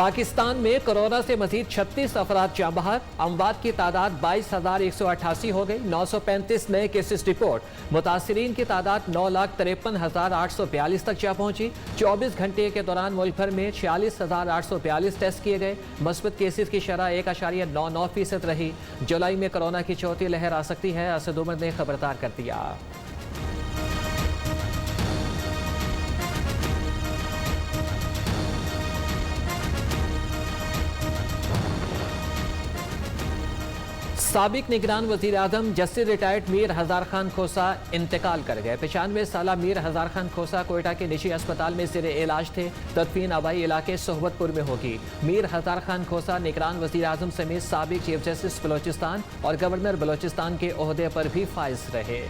पाकिस्तान में कोरोना से मजीद 36 अफराद जाँ बहक। अमवात की तादाद 22,188 हो गई। 935 नए केसेस रिपोर्ट। मुतासरीन की तादाद 9,53,842 तक जा पहुंची। 24 घंटे के दौरान मुल्क भर में 46,842 टेस्ट किए गए। मस्बत केसेस की शरह 1.99% रही। जुलाई में कोरोना की चौथी लहर आ सकती है, असद उमर ने खबरदार कर दिया। साबिक निगरान वजीर आजम जस्टिस रिटायर्ड मीर हजार खान खोसा इंतकाल कर गए। 95 साला मीर हजार खान खोसा कोयटा के निजी अस्पताल में ज़ेरे इलाज थे। तदफीन आबाई इलाके सोहबतपुर में होगी। मीर हजार खान खोसा निगरान वजीर आजम समेत साबिक चीफ जस्टिस बलोचिस्तान और गवर्नर बलोचिस्तान के ओहदे पर भी फाइज रहे।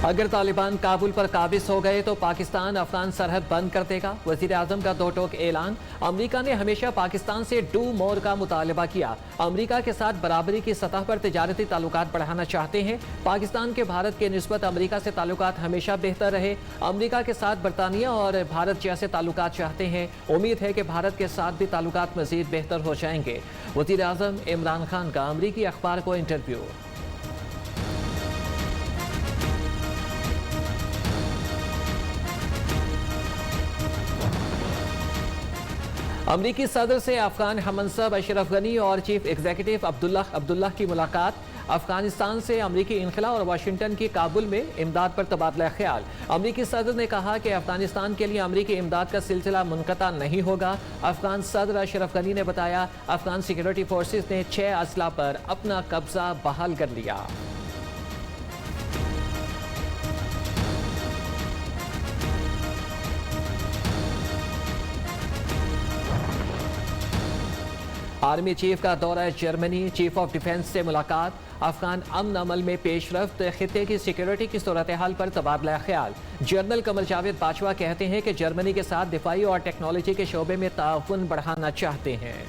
अगर तालिबान काबुल पर काबिज हो गए तो पाकिस्तान अफगान सरहद बंद कर देगा। वजीर आजम का दो टोक ऐलान। अमरीका ने हमेशा पाकिस्तान से डू मोर का मुतालबा किया। अमरीका के साथ बराबरी की सतह पर तिजारती ताल्लुकात बढ़ाना चाहते हैं। पाकिस्तान के भारत के निस्बत अमरीका से ताल्लुकात हमेशा बेहतर रहे। अमरीका के साथ बरतानिया और भारत जैसे ताल्लुकात चाहते हैं। उम्मीद है कि भारत के साथ भी ताल्लुकात मजीद बेहतर हो जाएंगे। वजीर आजम इमरान खान का अमरीकी अखबार को इंटरव्यू। अमरीकी सदर से अफगान हमनसब अशरफ गनी और चीफ एग्जीक्यूटिव अब्दुल्लाह की मुलाकात। अफगानिस्तान से अमरीकी इनखला और वाशिंगटन की काबुल में इमदाद पर तबादला ख्याल। अमरीकी सदर ने कहा कि अफगानिस्तान के लिए अमरीकी इमदाद का सिलसिला मुनक़ता नहीं होगा। अफगान सदर अशरफ गनी ने बताया, अफगान सिक्योरिटी फोर्सेस ने 6 अजला पर अपना कब्जा बहाल कर लिया। आर्मी चीफ का दौरा जर्मनी। चीफ ऑफ डिफेंस से मुलाकात। अफगान अमन अमल में पेशरफ्त। खित्ते की सिक्योरिटी की सूरत हाल पर तबादला ख्याल। जनरल कमर जावेद बाजवा कहते हैं कि जर्मनी के साथ दिफाई और टेक्नोलॉजी के शोबे में ताउन बढ़ाना चाहते हैं।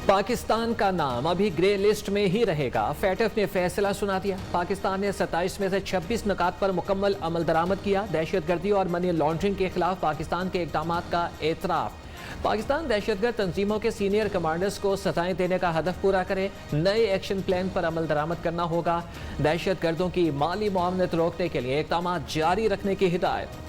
पाकिस्तान का नाम अभी ग्रे लिस्ट में ही रहेगा। फैटफ ने फैसला सुना दिया। पाकिस्तान ने 27 में से 26 निकात पर मुकम्मल अमल दरामद किया। दहशतगर्दी और मनी लॉन्ड्रिंग के खिलाफ पाकिस्तान के इकदाम का एतराफ। पाकिस्तान दहशतगर्द तंजीमों के सीनियर कमांडर्स को सजाएं देने का हदफ पूरा करे। नए एक्शन प्लान पर अमल दरामद करना होगा। दहशतगर्दों की माली मुआवनत रोकने के लिए इकदाम जारी रखने की हिदायत।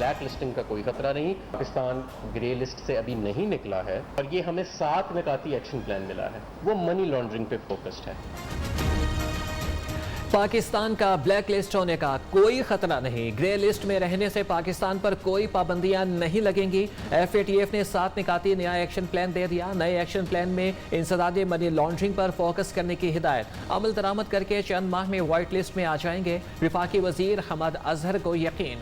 ब्लैक लिस्टिंग का कोई खतरा नहीं। पाकिस्तान ग्रे लिस्ट से अभी नहीं निकला है और ये हमें 7 निकाती एक्शन प्लान मिला है, वो मनी लॉन्ड्रिंग पे फोकस्ड है। पाकिस्तान का ब्लैक लिस्ट होने का कोई खतरा नहीं। ग्रे लिस्ट में रहने से पाकिस्तान पर कोई पाबंदियां नहीं लगेंगी। FATF ने 7 निकाती नया एक्शन प्लान दे दिया। नए एक्शन प्लान में इंसदाद मनी लॉन्ड्रिंग पर फोकस करने की हिदायत। अमल दरामद करके चंद माह में व्हाइट लिस्ट में आ जाएंगे। विफाकी वजीर हम्मद अजहर को यकीन।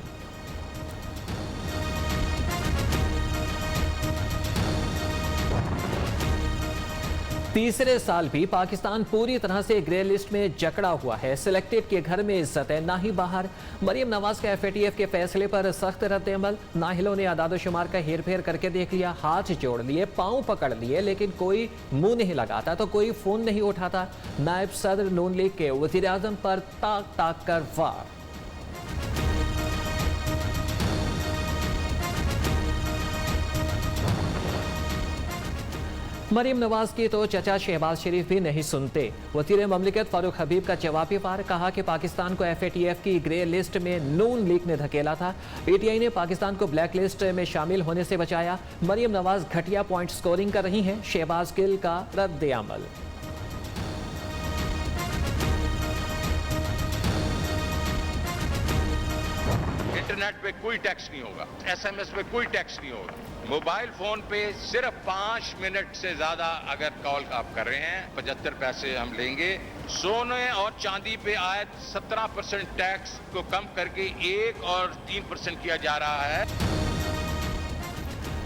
तीसरे साल भी पाकिस्तान पूरी तरह से ग्रे लिस्ट में जकड़ा हुआ है। सिलेक्टेड के घर में इज्जत है, ना ही बाहर। मरियम नवाज का FATF के फैसले पर सख्त रद्द-ए-अमल। नाहिलों ने आदाद-ओ-शुमार का हेर फेर करके देख लिया। हाथ जोड़ लिए, पांव पकड़ लिए, लेकिन कोई मुंह नहीं लगाता तो कोई फोन नहीं उठाता। नायब सदर नून लीग के वजीर आजम पर ताक ताक कर वार। मरियम नवाज की तो चचा शहबाज शरीफ भी नहीं सुनते। वज़ीर ममलिकत फारूक हबीब का जवाबी वार। कहा कि पाकिस्तान को FATF की ग्रे लिस्ट में नून लीग ने धकेला था। PTI ने पाकिस्तान को ब्लैक लिस्ट में शामिल होने से बचाया। मरियम नवाज घटिया पॉइंट स्कोरिंग कर रही हैं। शहबाज गिल का रद्द अमल। इंटरनेट पे कोई टैक्स नहीं होगा, SMS पे कोई टैक्स नहीं होगा। मोबाइल फोन पे सिर्फ 5 मिनट से ज्यादा अगर कॉल आप कर रहे हैं 75 पैसे हम लेंगे। सोने और चांदी पे आयत 17% टैक्स को कम करके 1 और 3% किया जा रहा है।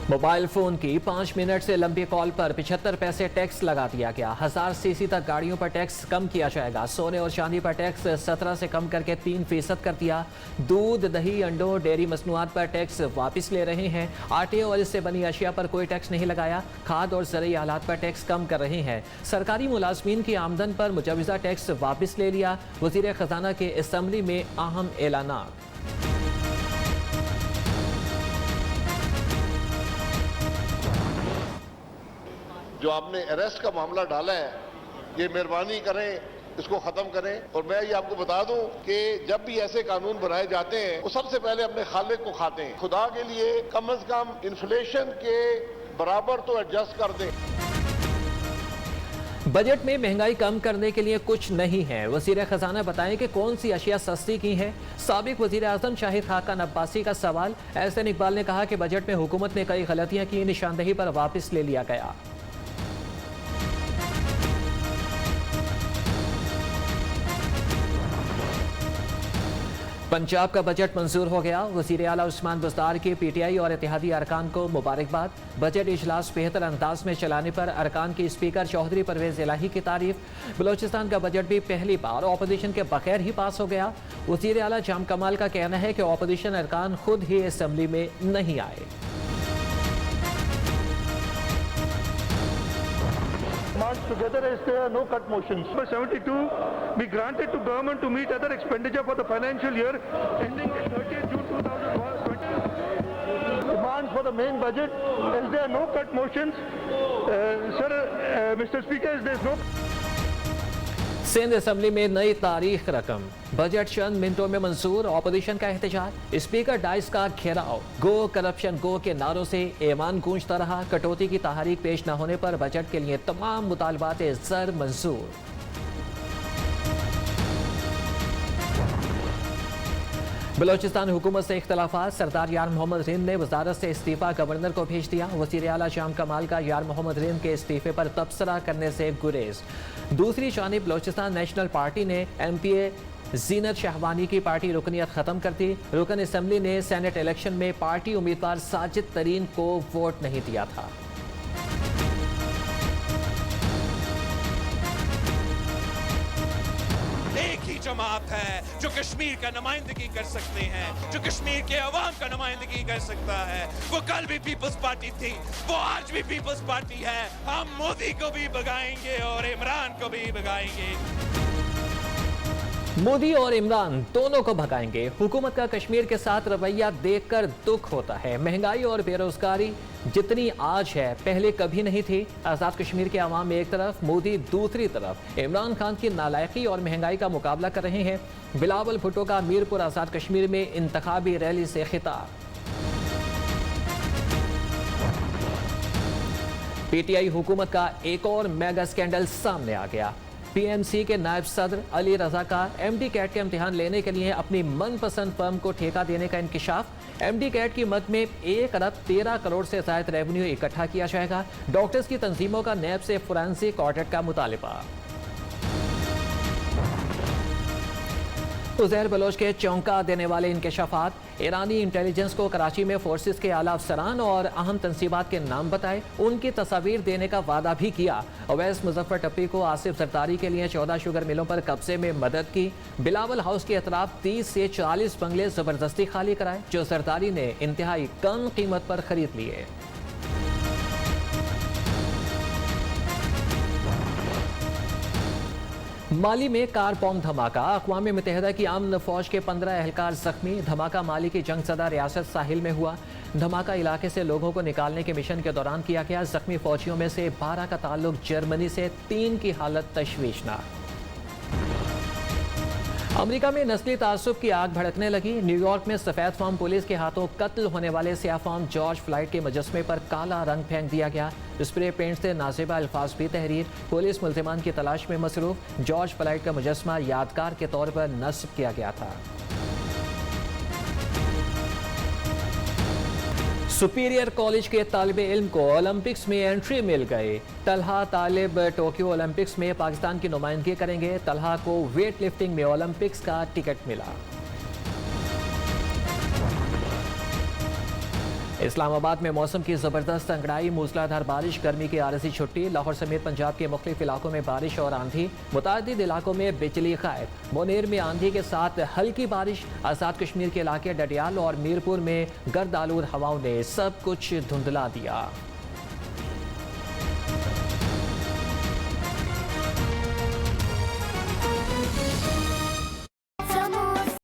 मोबाइल फोन की 5 मिनट से लंबी कॉल पर 75 पैसे टैक्स लगा दिया गया। 1000 सीसी तक गाड़ियों पर टैक्स कम किया जाएगा। सोने और चांदी पर टैक्स 17 से कम करके 3% कर दिया। दूध, दही, अंडों, डेयरी मसनूआत पर टैक्स वापस ले रहे हैं। आटे और इससे बनी अशिया पर कोई टैक्स नहीं लगाया। खाद और ज़रूरी आलात पर टैक्स कम कर रहे हैं। सरकारी मुलाजमीन की आमदन पर मुजवजा टैक्स वापस ले लिया। वज़ीर ख़जाना के असम्बली में अहम ऐलानात। जो आपने अरेस्ट का मामला डाला है, ये मेहरबानी करें इसको खत्म करें। और मैं ये आपको बता दूं कि जब भी ऐसे कानून बनाए जाते हैं वो सबसे पहले अपने खालिक को खाते हैं। खुदा के लिए कम से कम इन्फ्लेशन के बराबर तो एडजस्ट कर दें। बजट में महंगाई कम करने के लिए कुछ नहीं है। वज़ीर ख़जाना बताएं कि कौन सी अशिया सस्ती की है। साबिक वज़ीर आज़म शाहिद खाकान अब्बासी का सवाल। एहसन इकबाल ने कहा कि बजट में हुकूमत ने कई गलतियां की, निशानदेही पर वापस ले लिया गया। पंजाब का बजट मंजूर हो गया। वज़ीर आला उस्मान बुज़दार की PTI और इत्तेहादी अरकान को मुबारकबाद। बजट इजलास बेहतर अंदाज में चलाने पर अरकान की स्पीकर चौधरी परवेज़ इलाही की तारीफ। बलोचिस्तान का बजट भी पहली बार ऑपोजिशन के बगैर ही पास हो गया। वज़ीर आला जाम कमाल का कहना है कि ऑपोजिशन अरकान खुद ही असम्बली में नहीं आए। Together as there are no cut motions. Number 72 be granted to government to meet other expenditure for the financial year ending 30th June 2020. Demands for the main budget as there are no cut motions. Mr. Speaker, as there is no. Sindh assembly में नई तारीख रकम। Budget चंद मिनटों में मंजूर। Opposition का एहतजाज। Speaker dice का घेराव। गो करप्शन गो के नारों से ऐवान गूंजता रहा। कटौती की तहरीक पेश न होने पर बजट के लिए तमाम मुतालबात ज़र मंजूर। बलोचिस्तान हुकूमत से इख्तलाफात। सरदार यार मोहम्मद रिंद ने वजारत से इस्तीफ़ा गवर्नर को भेज दिया। वज़ीर आला जाम कमाल का यार मोहम्मद रिंद के इस्तीफ़े पर तबसरा करने से गुरेज। दूसरी जानिब बलोचिस्तान नेशनल पार्टी ने MPA जीनत शहवानी की पार्टी रुकनीत ख़त्म कर दी। रुकन असम्बली ने सेनेट इलेक्शन में पार्टी उम्मीदवार साजिद तरीन को वोट नहीं दिया था। जमात है जो कश्मीर का नुमाइंदगी कर सकते हैं, जो कश्मीर के अवाम का नुमाइंदगी कर सकता है। वो कल भी पीपल्स पार्टी थी, वो आज भी पीपल्स पार्टी है। हम मोदी को भी भगाएंगे और इमरान को भी भगाएंगे। मोदी और इमरान दोनों को भगाएंगे। हुकूमत का कश्मीर के साथ रवैया देखकर दुख होता है। महंगाई और बेरोजगारी जितनी आज है पहले कभी नहीं थी। आज़ाद कश्मीर के अवाम एक तरफ, मोदी दूसरी तरफ इमरान खान की नालायकी और महंगाई का मुकाबला कर रहे हैं। बिलावल भुट्टो का मीरपुर आज़ाद कश्मीर में इंतखाबी रैली से खिताब। PTI हुकूमत का एक और मेगा स्कैंडल सामने आ गया। PMC के नायब सदर अली रजा का MD कैट के इम्तिहान लेने के लिए अपनी मनपसंद फर्म को ठेका देने का इंकिशाफ। MD कैट की मद में 1 अरब 13 करोड़ से ज़ायद रेवेन्यू इकट्ठा किया जाएगा। डॉक्टर्स की तंजीमों का नैब से फोरेंसिक ऑडिट का मुतालिबा। उज़ैर बलोच के चौंका देने वाले इंकशाफात। ईरानी इंटेलिजेंस को कराची में फोर्सेस के आला अफसरान और अहम तंसीबात के नाम बताए। उनकी तस्वीर देने का वादा भी किया। अवैस मुजफ्फर टप्पी को आसिफ जरदारी के लिए 14 शुगर मिलों पर कब्जे में मदद की। बिलावल हाउस के अतराफ 30 से 40 बंगले जबरदस्ती खाली कराए, जो जरदारी ने इंतहाई कम कीमत पर खरीद लिए। माली में कार बम धमाका। अक़वाम मुत्तहिदा की अमन फौज के 15 एहलकार जख्मी। धमाका माली की जंगज़दा रियासत साहिल में हुआ। धमाका इलाके से लोगों को निकालने के मिशन के दौरान किया गया। जख्मी फौजियों में से 12 का ताल्लुक जर्मनी से, 3 की हालत तशवीशनाक। अमेरिका में नस्ली तासुब की आग भड़कने लगी। न्यूयॉर्क में सफ़ेद फार्म पुलिस के हाथों कत्ल होने वाले सियाह फार्म जॉर्ज फ्लाइड के मुजस्मे पर काला रंग फेंक दिया गया। स्प्रे पेंट से नाजिबा अल्फाज भी तहरीर। पुलिस मुल्ज़िमान की तलाश में मसरूफ। जॉर्ज फ्लाइड का मुजस्मा यादगार के तौर पर नस्ब किया गया था। सुपीरियर कॉलेज के तालिबे इल्म को ओलंपिक्स में एंट्री मिल गई। तलहा तालिब टोक्यो ओलंपिक्स में पाकिस्तान की नुमाइंदगी करेंगे। तलहा को वेट लिफ्टिंग में ओलंपिक्स का टिकट मिला। इस्लामाबाद में मौसम की जबरदस्त अंगड़ाई, मूसलाधार बारिश, गर्मी की आरजी छुट्टी। लाहौर समेत पंजाब के मुख्तलिफ इलाकों में बारिश और आंधी, मुतादिद इलाकों में बिजली गायब। मुनेर में आंधी के साथ हल्की बारिश। आज़ाद कश्मीर के इलाके डडियाल और मीरपुर में गर्द आलूद हवाओं ने सब कुछ धुंधला दिया।